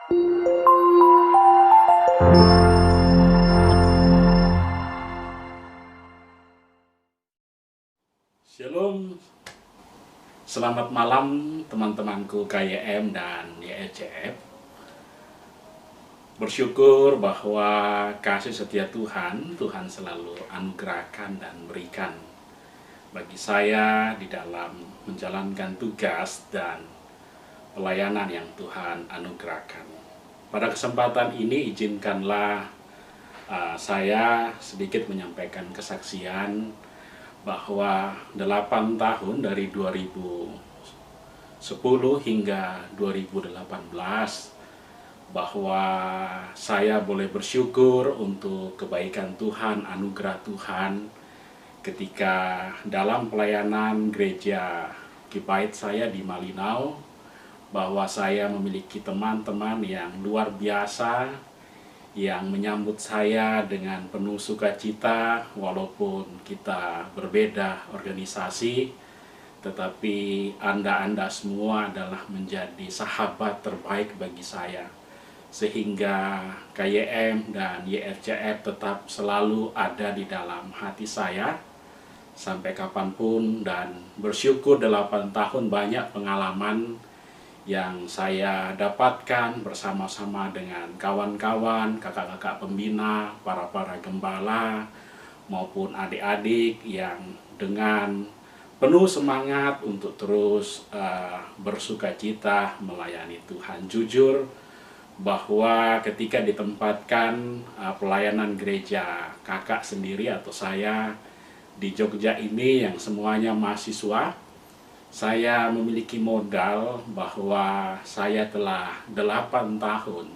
Shalom, selamat malam teman-temanku KYM dan YECF. Bersyukur bahwa kasih setia Tuhan selalu anugerahkan dan berikan bagi saya di dalam menjalankan tugas dan pelayanan yang Tuhan anugerahkan. Pada kesempatan ini izinkanlah saya sedikit menyampaikan kesaksian bahwa 8 tahun dari 2010 hingga 2018 bahwa saya boleh bersyukur untuk kebaikan Tuhan, anugerah Tuhan ketika dalam pelayanan gereja Kibait saya di Malinau, bahwa saya memiliki teman-teman yang luar biasa yang menyambut saya dengan penuh sukacita. Walaupun kita berbeda organisasi, tetapi Anda semua adalah menjadi sahabat terbaik bagi saya, sehingga KYM dan YFCF tetap selalu ada di dalam hati saya sampai kapanpun. Dan bersyukur 8 tahun banyak pengalaman yang saya dapatkan bersama-sama dengan kawan-kawan, kakak-kakak pembina, para gembala, maupun adik-adik yang dengan penuh semangat untuk terus bersukacita melayani Tuhan. Jujur bahwa ketika ditempatkan pelayanan gereja kakak sendiri atau saya di Jogja ini yang semuanya mahasiswa, saya memiliki modal bahwa saya telah 8 tahun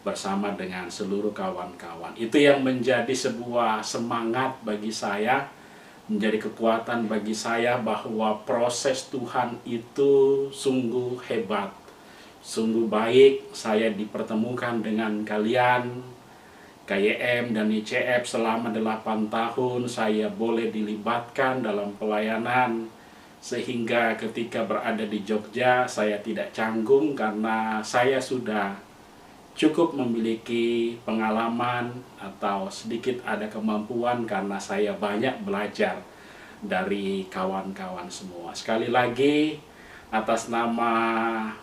bersama dengan seluruh kawan-kawan. Itu yang menjadi sebuah semangat bagi saya, menjadi kekuatan bagi saya bahwa proses Tuhan itu sungguh hebat, sungguh baik. Saya dipertemukan dengan kalian, KYM dan ICF selama 8 tahun. Saya boleh dilibatkan dalam pelayanan, sehingga ketika berada di Jogja saya tidak canggung karena saya sudah cukup memiliki pengalaman atau sedikit ada kemampuan karena saya banyak belajar dari kawan-kawan semua. Sekali lagi atas nama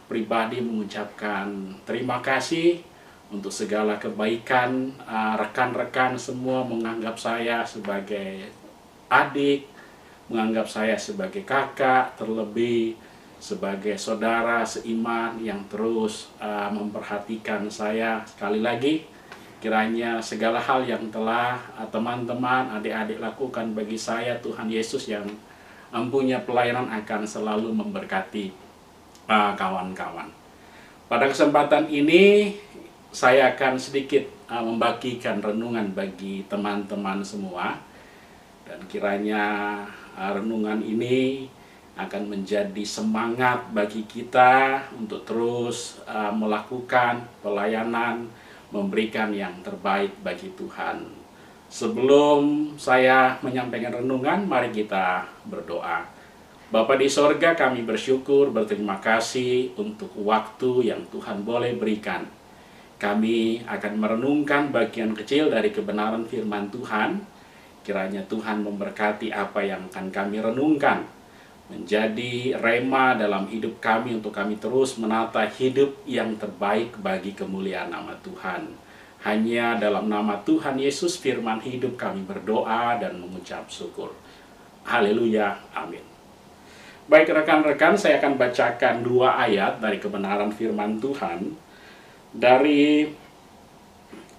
pribadi mengucapkan terima kasih untuk segala kebaikan. Rekan-rekan semua menganggap saya sebagai adik, menganggap saya sebagai kakak, terlebih sebagai saudara seiman yang terus memperhatikan saya. Sekali lagi, kiranya segala hal yang telah teman-teman, adik-adik lakukan bagi saya, Tuhan Yesus yang punya pelayanan akan selalu memberkati kawan-kawan. Pada kesempatan ini, saya akan sedikit membagikan renungan bagi teman-teman semua. Dan kiranya renungan ini akan menjadi semangat bagi kita untuk terus melakukan pelayanan, memberikan yang terbaik bagi Tuhan. Sebelum saya menyampaikan renungan, mari kita berdoa. Bapa di sorga, kami bersyukur, berterima kasih untuk waktu yang Tuhan boleh berikan. Kami akan merenungkan bagian kecil dari kebenaran firman Tuhan. Kiranya Tuhan memberkati apa yang akan kami renungkan, menjadi rema dalam hidup kami untuk kami terus menata hidup yang terbaik bagi kemuliaan nama Tuhan. Hanya dalam nama Tuhan Yesus firman hidup kami berdoa dan mengucap syukur. Haleluya, amin. Baik rekan-rekan, saya akan bacakan 2 ayat dari kebenaran firman Tuhan dari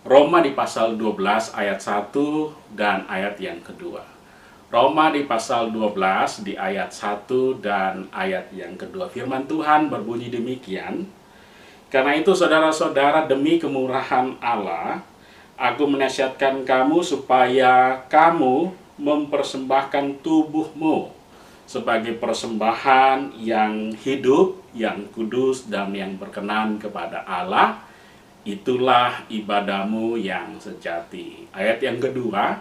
Roma di pasal 12 ayat 1 dan ayat yang kedua. Roma di pasal 12 di ayat 1 dan ayat yang kedua. Firman Tuhan berbunyi demikian. Karena itu saudara-saudara, demi kemurahan Allah, aku menasihatkan kamu supaya kamu mempersembahkan tubuhmu sebagai persembahan yang hidup, yang kudus, dan yang berkenan kepada Allah. Itulah ibadahmu yang sejati. Ayat yang kedua,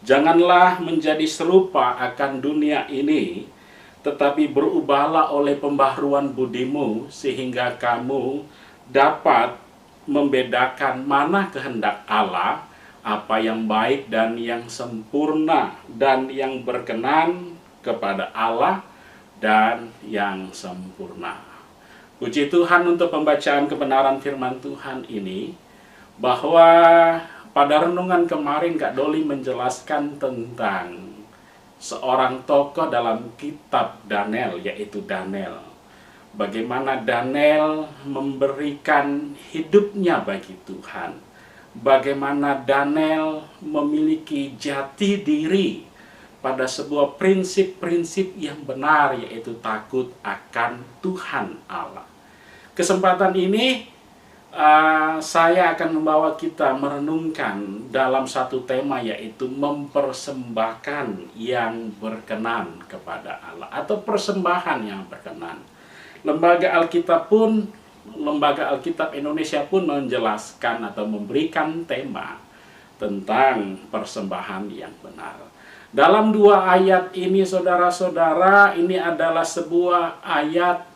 janganlah menjadi serupa akan dunia ini, tetapi berubahlah oleh pembaharuan budimu, sehingga kamu dapat membedakan mana kehendak Allah, apa yang baik dan yang sempurna dan yang berkenan kepada Allah dan yang sempurna. Puji Tuhan untuk pembacaan kebenaran firman Tuhan ini, bahwa pada renungan kemarin Kak Doli menjelaskan tentang seorang tokoh dalam kitab Daniel, yaitu Daniel. Bagaimana Daniel memberikan hidupnya bagi Tuhan. Bagaimana Daniel memiliki jati diri pada sebuah prinsip-prinsip yang benar, yaitu takut akan Tuhan Allah. Kesempatan ini saya akan membawa kita merenungkan dalam satu tema, yaitu mempersembahkan yang berkenan kepada Allah, atau persembahan yang berkenan. Lembaga Alkitab Indonesia pun menjelaskan atau memberikan tema tentang persembahan yang benar. Dalam dua ayat ini, saudara-saudara, ini adalah sebuah ayat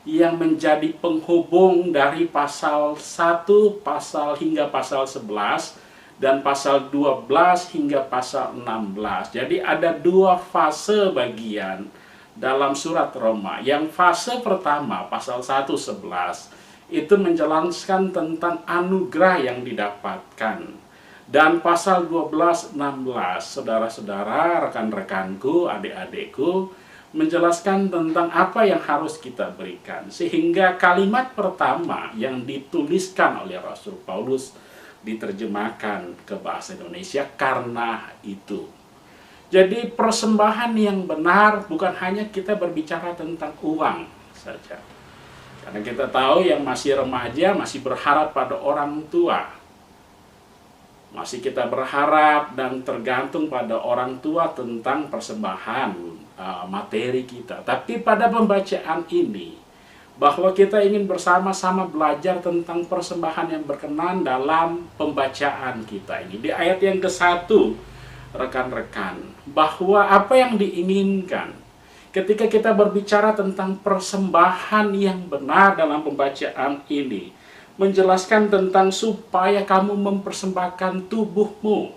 yang menjadi penghubung dari pasal 1 hingga pasal 11 dan pasal 12 hingga pasal 16. Jadi ada dua fase bagian dalam surat Roma. Yang fase pertama, pasal 1:11, itu menjelaskan tentang anugerah yang didapatkan. Dan pasal 12:16, saudara-saudara, rekan-rekanku, adik-adikku, menjelaskan tentang apa yang harus kita berikan. Sehingga kalimat pertama yang dituliskan oleh Rasul Paulus diterjemahkan ke bahasa Indonesia, karena itu. Jadi persembahan yang benar bukan hanya kita berbicara tentang uang saja. Karena kita tahu yang masih remaja masih berharap pada orang tua. Masih kita berharap dan tergantung pada orang tua tentang persembahan materi kita. Tapi pada pembacaan ini, bahwa kita ingin bersama-sama belajar tentang persembahan yang berkenan dalam pembacaan kita ini. Di ayat yang ke-1, rekan-rekan, bahwa apa yang diinginkan ketika kita berbicara tentang persembahan yang benar dalam pembacaan ini, menjelaskan tentang supaya kamu mempersembahkan tubuhmu.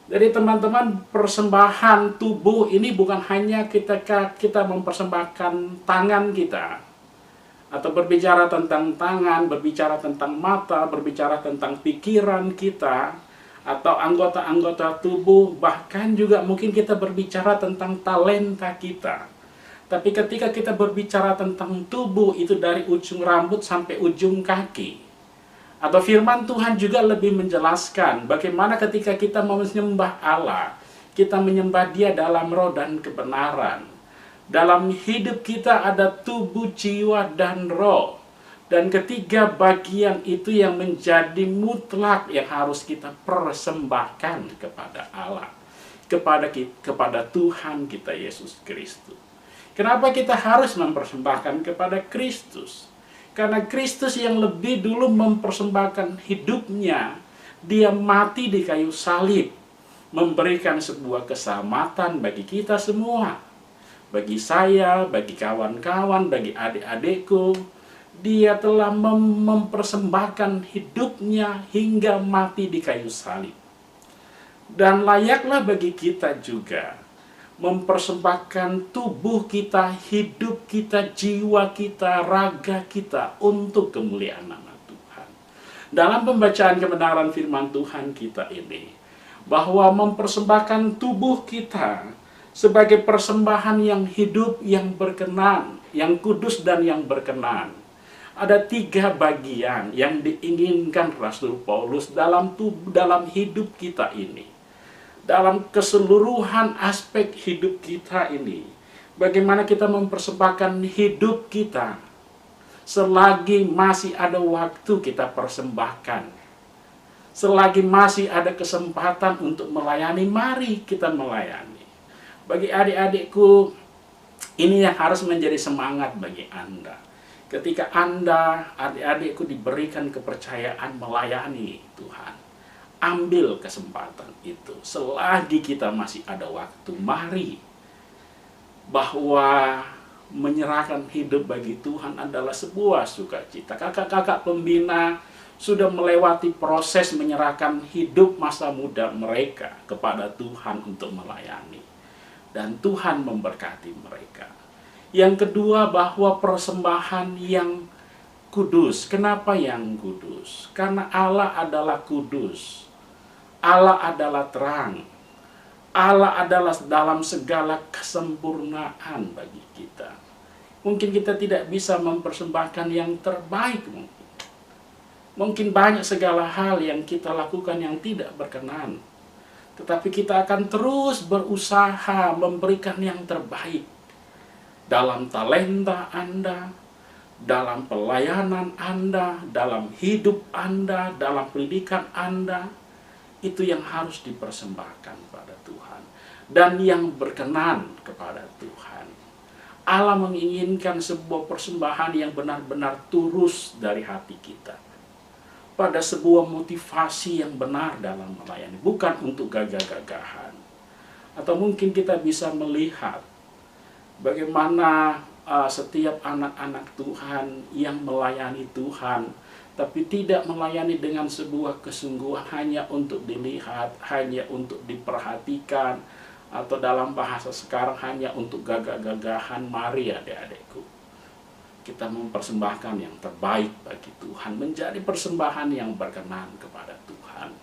Jadi teman-teman, persembahan tubuh ini bukan hanya ketika kita mempersembahkan tangan kita, atau berbicara tentang tangan, berbicara tentang mata, berbicara tentang pikiran kita, atau anggota-anggota tubuh, bahkan juga mungkin kita berbicara tentang talenta kita. Tapi ketika kita berbicara tentang tubuh, itu dari ujung rambut sampai ujung kaki. Atau firman Tuhan juga lebih menjelaskan bagaimana ketika kita menyembah Allah, kita menyembah Dia dalam roh dan kebenaran. Dalam hidup kita ada tubuh, jiwa, dan roh. Dan ketiga bagian itu yang menjadi mutlak yang harus kita persembahkan kepada Allah, kepada Tuhan kita Yesus Kristus. Kenapa kita harus mempersembahkan kepada Kristus? Karena Kristus yang lebih dulu mempersembahkan hidupnya, Dia mati di kayu salib, memberikan sebuah keselamatan bagi kita semua. Bagi saya, bagi kawan-kawan, bagi adik-adikku, Dia telah mempersembahkan hidupnya hingga mati di kayu salib. Dan layaklah bagi kita juga mempersembahkan tubuh kita, hidup kita, jiwa kita, raga kita untuk kemuliaan nama Tuhan. Dalam pembacaan kebenaran firman Tuhan kita ini, bahwa mempersembahkan tubuh kita sebagai persembahan yang hidup, yang berkenan, yang kudus dan yang berkenan. Ada 3 bagian yang diinginkan Rasul Paulus dalam hidup kita ini. Dalam keseluruhan aspek hidup kita ini, bagaimana kita mempersembahkan hidup kita selagi masih ada waktu kita persembahkan. Selagi masih ada kesempatan untuk melayani, mari kita melayani. Bagi adik-adikku, ini yang harus menjadi semangat bagi Anda. Ketika Anda, adik-adikku, diberikan kepercayaan melayani Tuhan, ambil kesempatan itu. Selagi kita masih ada waktu, mari. Bahwa menyerahkan hidup bagi Tuhan adalah sebuah sukacita. Kakak-kakak pembina sudah melewati proses menyerahkan hidup masa muda mereka kepada Tuhan untuk melayani. Dan Tuhan memberkati mereka. Yang kedua, bahwa persembahan yang kudus. Kenapa yang kudus? Karena Allah adalah kudus. Allah adalah terang. Allah adalah dalam segala kesempurnaan bagi kita. Mungkin kita tidak bisa mempersembahkan yang terbaik mungkin. Mungkin banyak segala hal yang kita lakukan yang tidak berkenan. Tetapi kita akan terus berusaha memberikan yang terbaik. Dalam talenta Anda, dalam pelayanan Anda, dalam hidup Anda, dalam pendidikan Anda. Itu yang harus dipersembahkan pada Tuhan. Dan yang berkenan kepada Tuhan. Allah menginginkan sebuah persembahan yang benar-benar tulus dari hati kita. Pada sebuah motivasi yang benar dalam melayani. Bukan untuk gagah-gagahan. Atau mungkin kita bisa melihat bagaimana setiap anak-anak Tuhan yang melayani Tuhan, tapi tidak melayani dengan sebuah kesungguhan hanya untuk dilihat, hanya untuk diperhatikan, atau dalam bahasa sekarang hanya untuk gagah-gagahan. Mari adik-adikku, kita mempersembahkan yang terbaik bagi Tuhan, menjadi persembahan yang berkenan kepada Tuhan.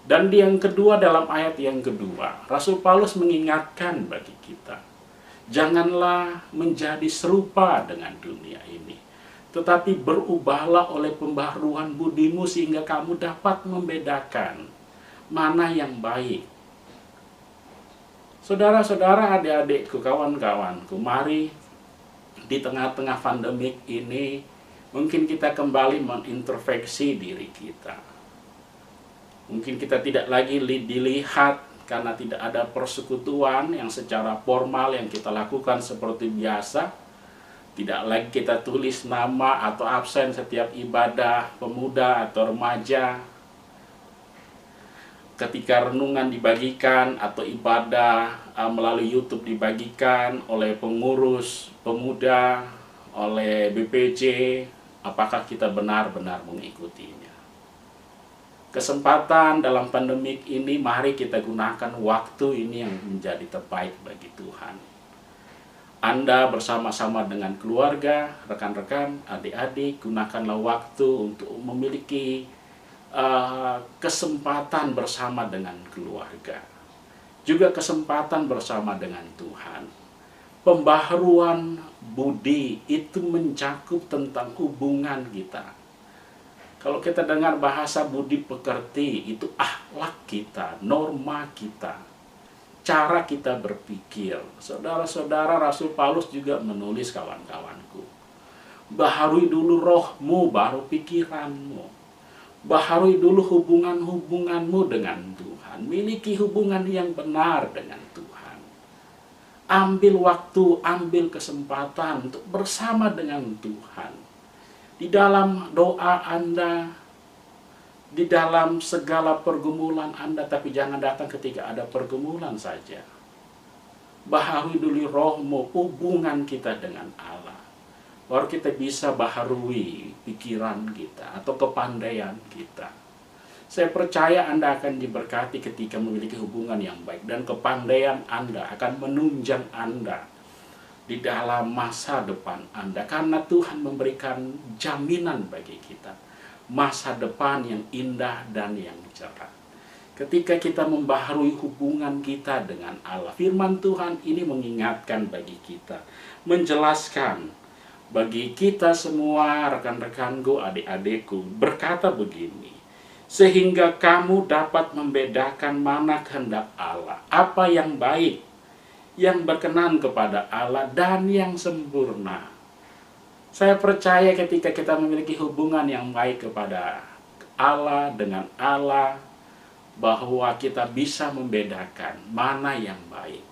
Dan yang kedua, dalam ayat yang kedua, Rasul Paulus mengingatkan bagi kita, janganlah menjadi serupa dengan dunia ini, tetapi berubahlah oleh pembaharuan budimu sehingga kamu dapat membedakan mana yang baik. Saudara-saudara, adik-adikku, kawan-kawanku, mari di tengah-tengah pandemik ini mungkin kita kembali mengintrospeksi diri kita. Mungkin kita tidak lagi dilihat karena tidak ada persekutuan yang secara formal yang kita lakukan seperti biasa. Tidak lagi kita tulis nama atau absen setiap ibadah pemuda atau remaja. Ketika renungan dibagikan atau ibadah melalui YouTube dibagikan oleh pengurus pemuda, oleh BPJ, apakah kita benar-benar mengikutinya? Kesempatan dalam pandemik ini, mari kita gunakan waktu ini yang menjadi terbaik bagi Tuhan. Anda bersama-sama dengan keluarga, rekan-rekan, adik-adik, gunakanlah waktu untuk memiliki kesempatan bersama dengan keluarga. Juga kesempatan bersama dengan Tuhan. Pembaharuan budi itu mencakup tentang hubungan kita. Kalau kita dengar bahasa budi pekerti, itu akhlak kita, norma kita, cara kita berpikir. Saudara-saudara, Rasul Paulus juga menulis, kawan-kawanku, baharui dulu rohmu, baru pikiranmu. Baharui dulu hubungan-hubunganmu dengan Tuhan. Miliki hubungan yang benar dengan Tuhan. Ambil waktu, ambil kesempatan untuk bersama dengan Tuhan. Di dalam doa Anda, di dalam segala pergumulan Anda, tapi jangan datang ketika ada pergumulan saja. Baharui dulu rohmu, hubungan kita dengan Allah. Baru kita bisa baharui pikiran kita atau kepandaian kita. Saya percaya Anda akan diberkati ketika memiliki hubungan yang baik. Dan kepandaian Anda akan menunjang Anda di dalam masa depan Anda. Karena Tuhan memberikan jaminan bagi kita. Masa depan yang indah dan yang cerah. Ketika kita membaharui hubungan kita dengan Allah. Firman Tuhan ini mengingatkan bagi kita. Menjelaskan bagi kita semua, rekan-rekanku, adik-adikku, berkata begini, sehingga kamu dapat membedakan mana kehendak Allah, apa yang baik, yang berkenan kepada Allah, dan yang sempurna. Saya percaya ketika kita memiliki hubungan yang baik kepada Allah, dengan Allah, bahwa kita bisa membedakan mana yang baik,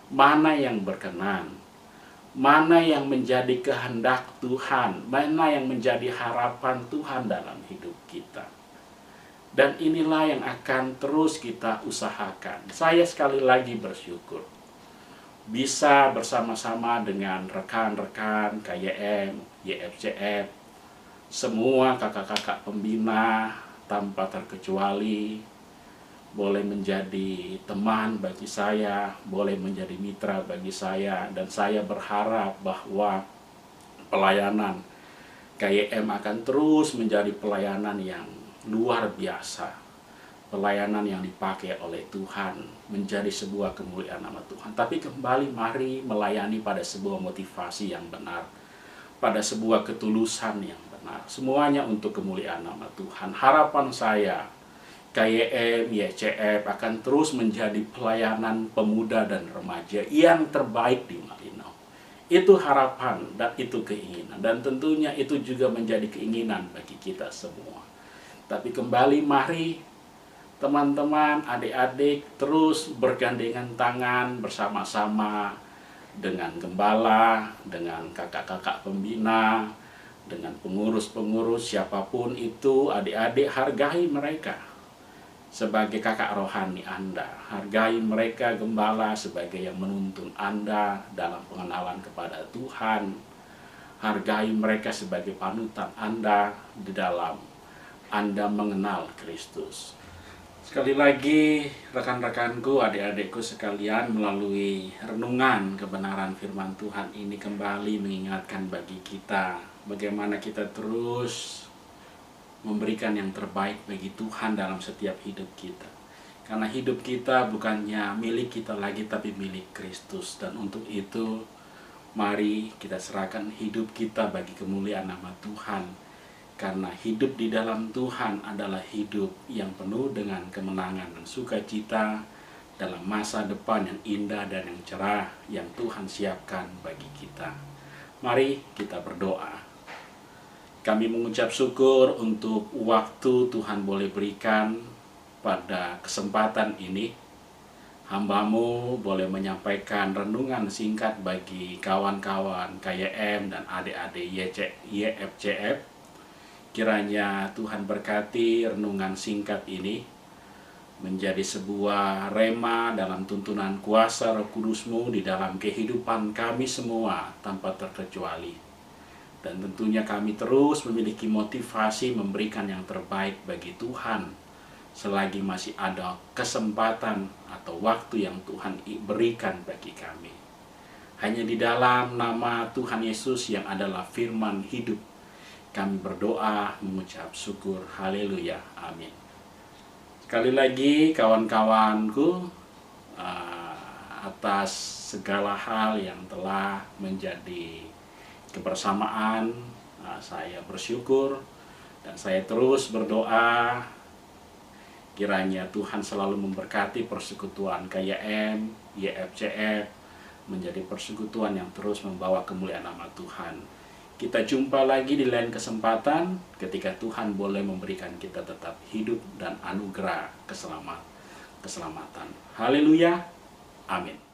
mana yang berkenan, mana yang menjadi kehendak Tuhan, mana yang menjadi harapan Tuhan dalam hidup kita. Dan inilah yang akan terus kita usahakan. Saya sekali lagi bersyukur bisa bersama-sama dengan rekan-rekan KYM, YFCF, semua kakak-kakak pembina tanpa terkecuali, boleh menjadi teman bagi saya, boleh menjadi mitra bagi saya, dan saya berharap bahwa pelayanan KYM akan terus menjadi pelayanan yang luar biasa, pelayanan yang dipakai oleh Tuhan menjadi sebuah kemuliaan nama Tuhan. Tapi kembali mari melayani pada sebuah motivasi yang benar, pada sebuah ketulusan yang benar, semuanya untuk kemuliaan nama Tuhan. Harapan saya KYM, YCF akan terus menjadi pelayanan pemuda dan remaja yang terbaik di Malinau. Itu harapan dan itu keinginan, dan tentunya itu juga menjadi keinginan bagi kita semua. Tapi kembali mari teman-teman, adik-adik terus bergandengan tangan bersama-sama dengan gembala, dengan kakak-kakak pembina, dengan pengurus-pengurus siapapun itu. Adik-adik hargai mereka sebagai kakak rohani Anda, hargai mereka gembala sebagai yang menuntun Anda dalam pengenalan kepada Tuhan, hargai mereka sebagai panutan Anda di dalam Anda mengenal Kristus. Sekali lagi rekan-rekanku, adik-adikku sekalian, melalui renungan kebenaran firman Tuhan ini kembali mengingatkan bagi kita bagaimana kita terus memberikan yang terbaik bagi Tuhan dalam setiap hidup kita. Karena hidup kita bukannya milik kita lagi, tapi milik Kristus. Dan untuk itu, mari kita serahkan hidup kita bagi kemuliaan nama Tuhan. Karena hidup di dalam Tuhan adalah hidup yang penuh dengan kemenangan dan sukacita dalam masa depan yang indah dan yang cerah yang Tuhan siapkan bagi kita. Mari kita berdoa. Kami mengucap syukur untuk waktu Tuhan boleh berikan pada kesempatan ini. Hamba-Mu boleh menyampaikan renungan singkat bagi kawan-kawan KYM dan adik-adik YFCF. Kiranya Tuhan berkati renungan singkat ini menjadi sebuah rema dalam tuntunan kuasa Roh Kudus-Mu di dalam kehidupan kami semua tanpa terkecuali. Dan tentunya kami terus memiliki motivasi memberikan yang terbaik bagi Tuhan selagi masih ada kesempatan atau waktu yang Tuhan berikan bagi kami. Hanya di dalam nama Tuhan Yesus yang adalah firman hidup, kami berdoa mengucap syukur. Haleluya. Amin. Sekali lagi kawan-kawanku, atas segala hal yang telah menjadi kebersamaan, saya bersyukur dan saya terus berdoa kiranya Tuhan selalu memberkati persekutuan KYM, YFCF menjadi persekutuan yang terus membawa kemuliaan nama Tuhan. Kita jumpa lagi di lain kesempatan ketika Tuhan boleh memberikan kita tetap hidup dan anugerah keselamatan. Haleluya. Amin.